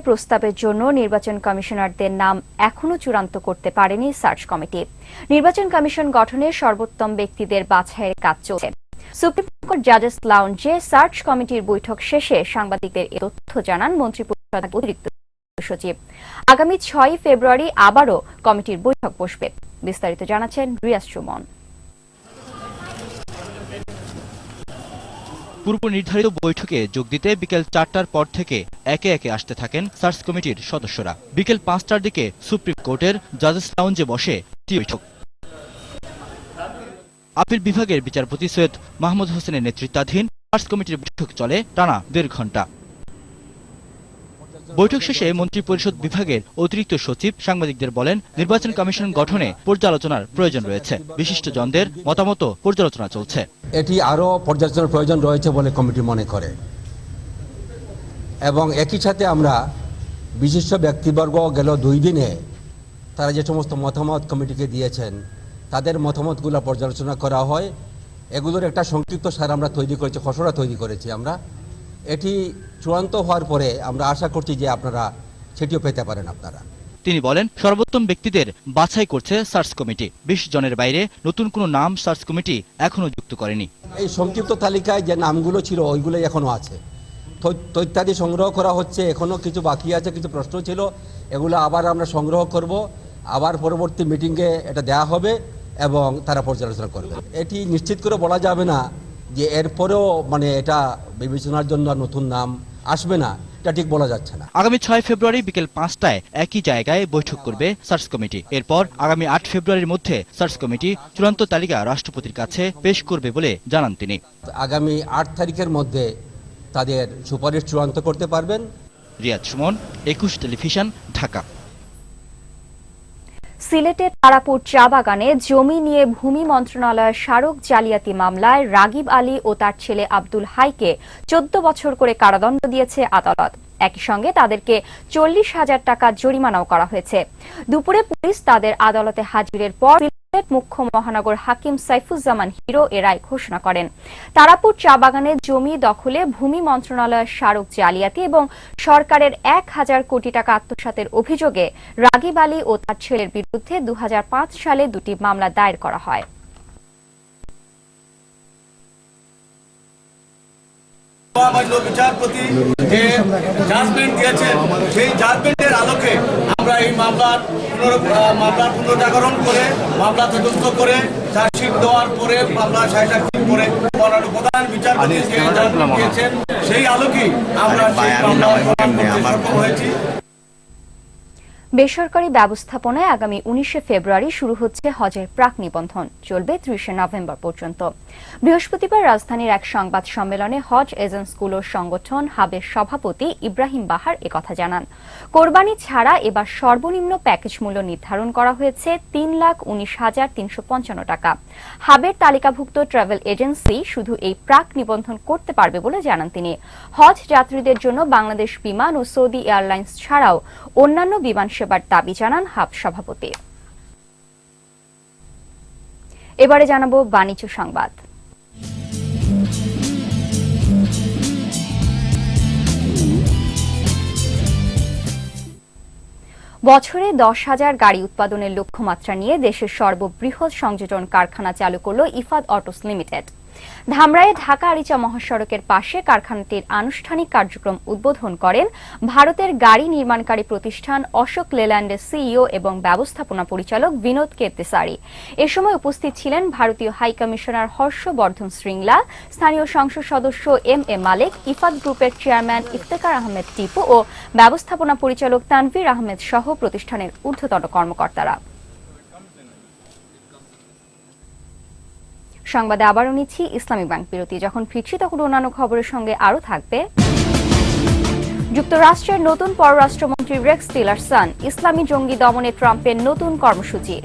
প্রস্তাবের জন্য নির্বাচন কমিশনারদের নাম এখনো চূড়ান্ত করতে পারেনি সার্চ কমিটি। নির্বাচন কমিশন গঠনের সর্বোত্তম ব্যক্তিদের বাছাইয়ের কাজ চলছে। সুপ্রিম কোর্ট জাজেস লাউঞ্জে সার্চ কমিটির বৈঠক শেষে সাংবাদিকদের এ তথ্য জানান মন্ত্রিপরিষদের অতিরিক্ত সচিব। আগামী 6 ফেব্রুয়ারি আবারও কমিটির বৈঠক বসবে। বিস্তারিত জানাচ্ছেন রিয়াজ সুমন। পূর্ব নির্ধারিত বৈঠকে যোগ দিতে বিকেল 4টার পর থেকে একে একে আসতে থাকেন সার্চ কমিটির সদস্যরা। বিকেল 5টার দিকে সুপ্রিম কোর্টের জাজেস লাউঞ্জে বসে বৈঠক। আপিল বিভাগের বিচারপতি সৈয়দ মাহমুদ হোসেনের নেতৃত্বাধীন সার্চ কমিটির বৈঠক চলে টানা 1.5 ঘণ্টা। বৈঠক শেষে মন্ত্রিপরিষদ বিভাগের অতিরিক্ত সচিব সাংবাদিকদের বলেন, নির্বাচন কমিশন গঠনে পর্যালোচনার প্রয়োজন রয়েছে। বিশিষ্টজনদের মতামত পর্যালোচনা চলছে। এটি আরও পর্যালোচনার প্রয়োজন রয়েছে বলে কমিটি মনে করে এবং একই সাথে আমরা বিশিষ্ট ব্যক্তিবর্গ গেল 2 দিনে তারা যে সমস্ত মতামত কমিটিকে দিয়েছেন তাদের মতামতগুলো পর্যালোচনা করা হয়। এগুলোর একটা সংক্ষিপ্ত সার আমরা তৈরি করেছি, খসড়া তৈরি করেছি আমরা। এটি চূড়ান্ত হওয়ার পরে আমরা আশা করছি যে আপনারা সেটিও পেতে পারেন আপনারা। তিনি বলেন, সর্বোত্তম ব্যক্তিদের বাছাই করছে সার্চ কমিটি। 20 জনের বাইরে নতুন কোনো নাম সার্চ কমিটি এখনো যুক্ত করেনি। এই সংক্ষিপ্ত তালিকায় যে নামগুলো ছিল ওইগুলোই এখনো আছে। তথ্যাদি সংগ্রহ করা হচ্ছে, এখনো কিছু বাকি আছে, কিছু প্রশ্ন ছিল, এগুলো আবার আমরা সংগ্রহ করব, আবার পরবর্তী মিটিংয়ে এটা দেয়া হবে এবং তারা পর্যালোচনা করবে। এটি নিশ্চিত করে বলা যাবে না যে এরপরেও এটা বিবেচনার জন্য নতুন নাম আসবে না, এটা ঠিক বলা যাচ্ছে না। আগামী 6 ফেব্রুয়ারি বিকেল 5টায় একই জায়গায় বৈঠক করবে সার্চ কমিটি। এরপর আগামী 8 ফেব্রুয়ারির মধ্যে সার্চ কমিটি চূড়ান্ত তালিকা রাষ্ট্রপতির কাছে পেশ করবে বলে জানান তিনি। আগামী 8 তারিখের মধ্যে তাদের সুপারিশ চূড়ান্ত করতে পারবেন। রিয়াজ সুমন, 21 টেলিভিশন, ঢাকা। সিলেটের তারাপুর চা বাগানে জমি নিয়ে ভূমি মন্ত্রণালয়ের স্মারক জালিয়াতি মামলায় রাগিব আলী ও তার ছেলে আব্দুল হাইকে 14 বছর করে কারাদণ্ড দিয়েছে আদালত। একই সঙ্গে তাদেরকে 40,000 টাকা জরিমানাও করা হয়েছে। দুপুরে পুলিশ তাদের আদালতে হাজিরের পর সিলেট মুখ্য মহানগর হাকিম সাইফুজ্জামান হিরো এ রায় ঘোষণা করেন। তারাপুর চা বাগানের জমি দখলে ভূমি মন্ত্রণালয়ের স্মারক জালিয়াতি এবং সরকারের 1,000 কোটি টাকা আত্মসাতের অভিযোগে রাগিব আলী ও তার ছেলের বিরুদ্ধে 2005 সালে 2টি মামলা দায়ের করা হয়। বিচারপতি যে জাজমেন্ট দিয়েছেন সেই জাজমেন্টের আলোকে আমরা এই মামলার পুনর্জাগরণ করে মামলা তদন্ত করে চার্জশিট দেওয়ার পরে মামলা সাহিত্য করে প্রধান বিচারপতি যে জাজমেন্ট দিয়েছেন সেই আলোকেই আমরা সেই মামলা সক্ষম হয়েছি। বেসরকারি ব্যবস্থাপনায় আগামী 19 ফেব্রুয়ারি শুরু হচ্ছে হজের প্রাক নিবন্ধন, চলবে 30 নভেম্বর পর্যন্ত। বৃহস্পতিবার রাজধানীর এক সংবাদ সম্মেলনে হজ এজেন্টগুলোর সংগঠন হাবের সভাপতি ইব্রাহিম বাহার একথা জানান। কোরবানি ছাড়া এবার সর্বনিম্ন প্যাকেজ মূল্য নির্ধারণ করা হয়েছে 3,19,355 টাকা। হাবের তালিকাভুক্ত ট্রাভেল এজেন্সি শুধু এই প্রাক নিবন্ধন করতে পারবে বলে জানান তিনি। হজ যাত্রীদের জন্য বাংলাদেশ বিমান ও সৌদি এয়ারলাইন্স ছাড়াও অন্যান্য বিমান সেবার দাবি জানান হাব সভাপতি। এবারে জানাবো বাণিজ্য সংবাদ। বছরে 10,000 গাড়ি উৎপাদনের লক্ষ্যমাত্রা নিয়ে দেশের সর্ববৃহৎ সংযোজন কারখানা চালু করল ইফাদ অটোস লিমিটেড। ধামরাইয়ে ঢাকা আরিচা মহাসড়কের পাশে কারখানাটির আনুষ্ঠানিক কার্যক্রম উদ্বোধন করেন ভারতের গাড়ি নির্মাণকারী প্রতিষ্ঠান অশোক লেল্যান্ডের সিইও এবং ব্যবস্থাপনা পরিচালক বিনোদ কেতেসারি। এ সময় উপস্থিত ছিলেন ভারতীয় হাই কমিশনার হর্ষবর্ধন শ্রীংলা, স্থানীয় সংসদ সদস্য এম.এ. মালিক, ইফাদ গ্রুপের চেয়ারম্যান ইফতেখার আহমেদ টিপু ও ব্যবস্থাপনা পরিচালক তানভীর আহমেদ সহ প্রতিষ্ঠানের ঊর্ধ্বতন কর্মকর্তারা। সংবাদে আবারও নিচ্ছি ইসলামিক ব্যাংক বিরতি। যখন ফিরছি তখন অন্যান্য খবরের সঙ্গে আরও থাকবে যুক্তরাষ্ট্রের নতুন পররাষ্ট্রমন্ত্রী রেক্স টিলারসন, ইসলামী জঙ্গি দমনে ট্রাম্পের নতুন কর্মসূচি।